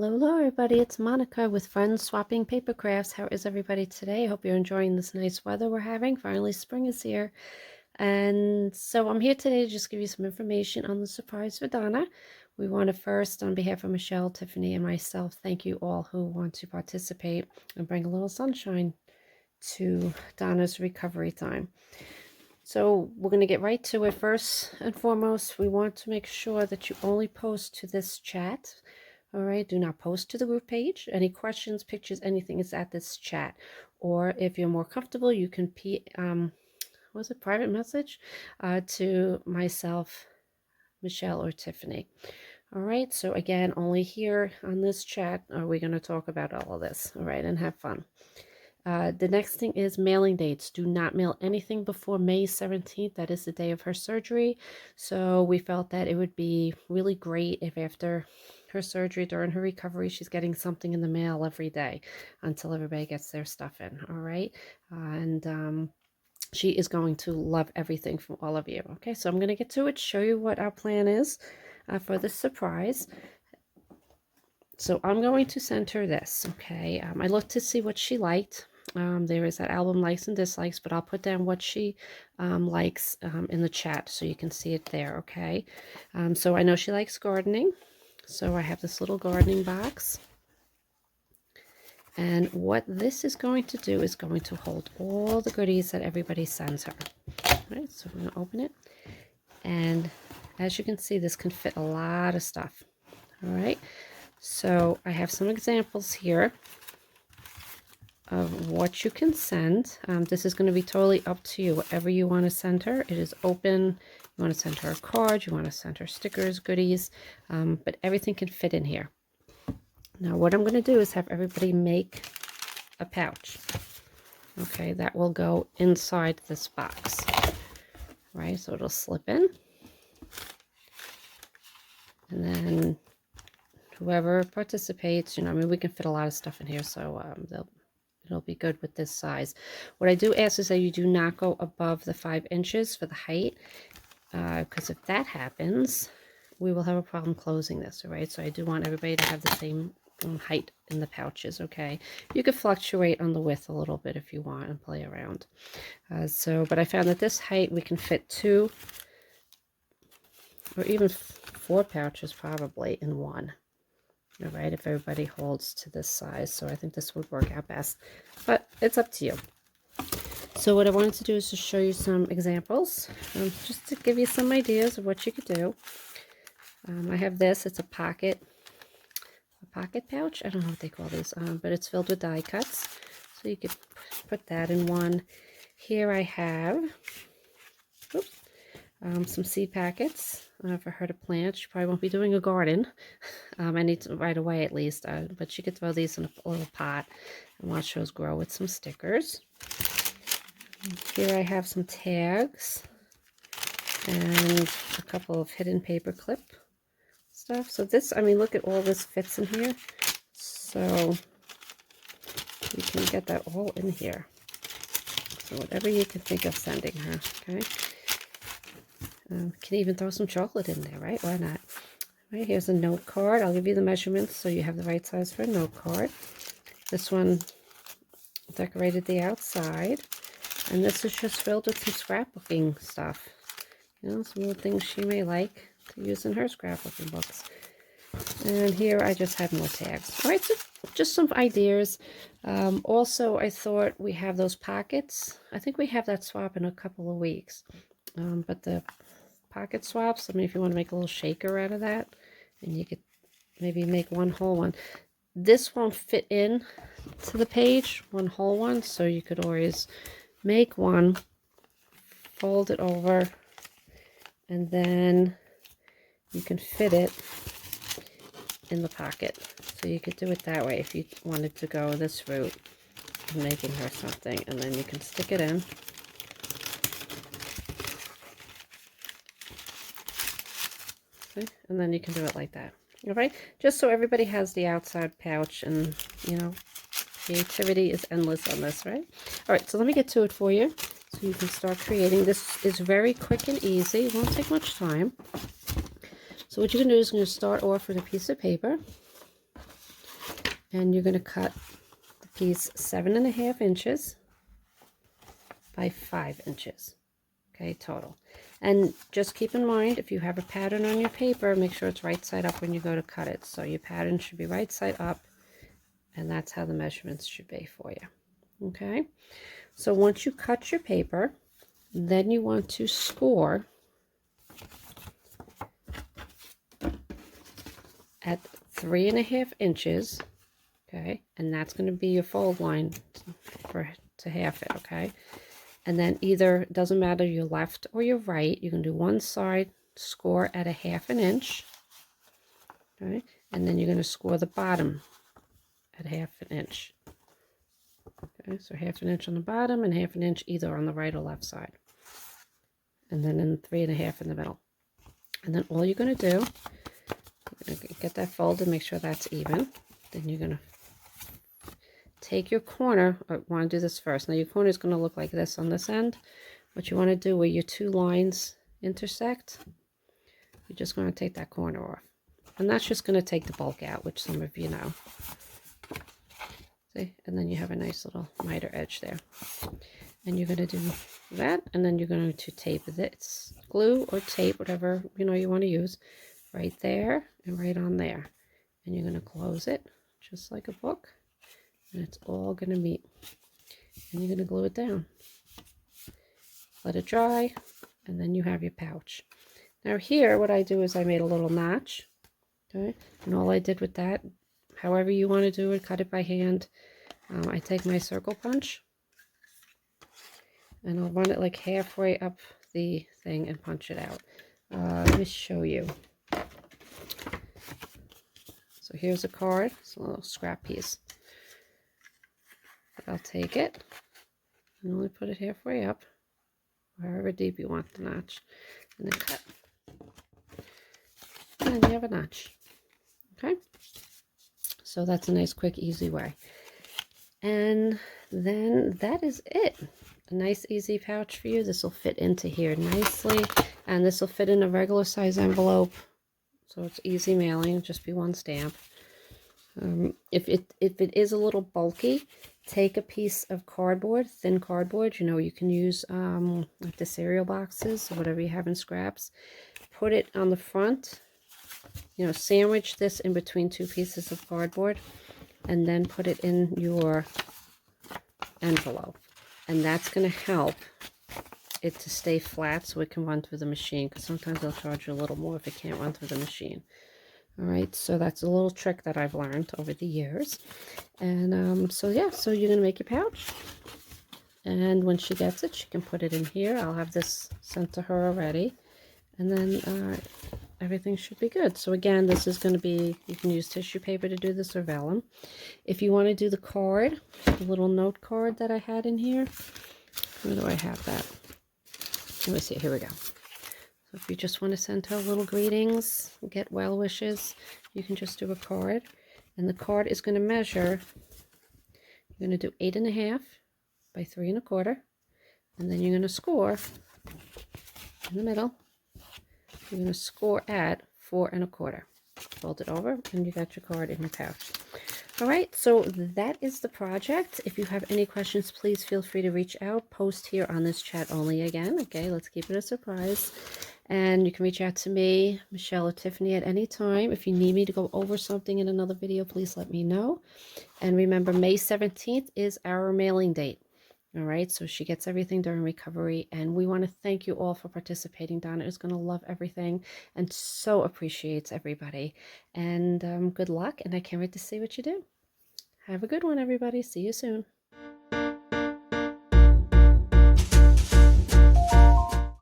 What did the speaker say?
Hello, everybody. It's Monica with Friends Swapping Paper Crafts. How is everybody today? I hope you're enjoying this nice weather we're having. Finally, spring is here. And so I'm here today to just give you some information on the surprise for Donna. We want to first, on behalf of Michelle, Tiffany, and myself, thank you all who want to participate and bring a little sunshine to Donna's recovery time. So we're going to get right to it. First and foremost, we want to make sure that you only post to this chat. All right, do not post to the group page. Any questions, pictures, anything is at this chat. Or if you're more comfortable, you can private message to myself, Michelle, or Tiffany. All right, so again, only here on this chat are we going to talk about all of this. All right, and have fun. The next thing is mailing dates. Do not mail anything before May 17th. That is the day of her surgery. So we felt that it would be really great if after her surgery, during her recovery, she's getting something in the mail every day until everybody gets their stuff in. All right. And she is going to love everything from all of you. Okay, so I'm going to get to it, show you what our plan is for this surprise. So I'm going to send her this. Okay, I looked to see what she liked. There is that album likes and dislikes, but I'll put down what she likes in the chat so you can see it there, okay? So I know she likes gardening, so I have this little gardening box. And what this is going to do is going to hold all the goodies that everybody sends her. All right, so I'm going to open it. And as you can see, this can fit a lot of stuff. All right, so I have some examples here of what you can send. This is going to be totally up to you. Whatever you want to send her, it is open. You want to send her a card, you want to send her stickers, goodies, but everything can fit in here. Now what I'm going to do is have everybody make a pouch. Okay, that will go inside this box. Right, so it'll slip in. And then whoever participates, I mean, we can fit a lot of stuff in here, so it'll be good with this size. What I do ask is that you do not go above the 5 inches for the height, because if that happens, we will have a problem closing this, all right? So I do want everybody to have the same height in the pouches, okay? You could fluctuate on the width a little bit if you want and play around. But I found that this height, we can fit 2 or even 4 pouches probably in one. All right, if everybody holds to this size. So I think this would work out best, but it's up to you. So what I wanted to do is to show you some examples, just to give you some ideas of what you could do. I have this, it's a pocket pouch. I don't know what they call these, but it's filled with die cuts. So you could put that in one. Here I have some seed packets for her to plant. She probably won't be doing a garden. I need to right away at least, but she could throw these in a little pot and watch those grow with some stickers. Here I have some tags and a couple of hidden paper clip stuff. So this, I mean, look at all this fits in here. So you can get that all in here. So whatever you can think of sending her, okay? Can even throw some chocolate in there, right? Why not? Right, here's a note card. I'll give you the measurements so you have the right size for a note card. This one decorated the outside. And this is just filled with some scrapbooking stuff. Some little things she may like to use in her scrapbooking books. And here I just have more tags. All right, so just some ideas. Also, I thought we have those pockets. I think we have that swap in a couple of weeks. But the pocket swaps, I mean, if you want to make a little shaker out of that, and you could maybe make one whole one. This won't fit in to the page, one whole one, so you could always make one, fold it over, and then you can fit it in the pocket. So you could do it that way if you wanted to go this route, making her something, and then you can stick it in. See? And then you can do it like that. All right, just so everybody has the outside pouch, and creativity is endless on this, right? All right, so let me get to it for you so you can start creating. This is very quick and easy. It won't take much time. So what you're going to do is going to start off with a piece of paper. And you're going to cut the piece 7.5 inches by 5 inches. Okay, total. And just keep in mind, if you have a pattern on your paper, make sure it's right side up when you go to cut it. So your pattern should be right side up, and that's how the measurements should be for you. Okay, so once you cut your paper, then you want to score at 3.5 inches. Okay, and that's going to be your fold line to half it. Okay, and then either, it doesn't matter your left or your right, you can do one side, score at 1/2 inch. Okay, and then you're going to score the bottom at 1/2 inch. Okay, so 1/2 inch on the bottom and 1/2 inch either on the right or left side, and then in 3.5 in the middle. And then all you're going to do, you're going to get that folded, make sure that's even. Then you're going to take your corner. I want to do this first. Now your corner is going to look like this on this end. What you want to do where your two lines intersect, you're just going to take that corner off. And that's just going to take the bulk out, which some of you know. See? And then you have a nice little miter edge there. And you're going to do that, and then you're going to tape this, glue or tape, whatever you want to use, right there and right on there. And you're going to close it just like a book, and it's all going to meet. And you're going to glue it down. Let it dry, and then you have your pouch. Now here, what I do is I made a little notch. Okay, and all I did with that, however you want to do it, cut it by hand. I take my circle punch, and I'll run it like halfway up the thing and punch it out. Let me show you. So here's a card. It's a little scrap piece. But I'll take it and only put it halfway up, however deep you want the notch, and then cut. And then you have a notch. Okay, so that's a nice, quick, easy way. And then that is it. A nice, easy pouch for you. This will fit into here nicely, and this will fit in a regular size envelope, so it's easy mailing. Just be one stamp. If it is a little bulky, take a piece of cardboard, thin cardboard. You can use like the cereal boxes or whatever you have in scraps. Put it on the front. Sandwich this in between two pieces of cardboard, and then put it in your envelope. And that's going to help it to stay flat so it can run through the machine, because sometimes they'll charge you a little more if it can't run through the machine. All right, so that's a little trick that I've learned over the years. And so yeah, so you're going to make your pouch. And when she gets it, she can put it in here. I'll have this sent to her already. And then everything should be good. So again, this is going to be, you can use tissue paper to do this or vellum. If you want to do the card, the little note card that I had in here, where do I have that? Let me see, here we go. So if you just want to send her little greetings, get well wishes, you can just do a card. And the card is going to measure, you're going to do 8.5 by 3.25, and then you're going to score in the middle. You're going to score at 4.25. Fold it over, and you got your card in your pouch. All right, so that is the project. If you have any questions, please feel free to reach out. Post here on this chat only again. Okay, let's keep it a surprise. And you can reach out to me, Michelle, or Tiffany at any time. If you need me to go over something in another video, please let me know. And remember, May 17th is our mailing date. All right, so she gets everything during recovery, and we want to thank you all for participating. Donna is going to love everything and so appreciates everybody. And good luck, and I can't wait to see what you do. Have a good one, everybody. See you soon.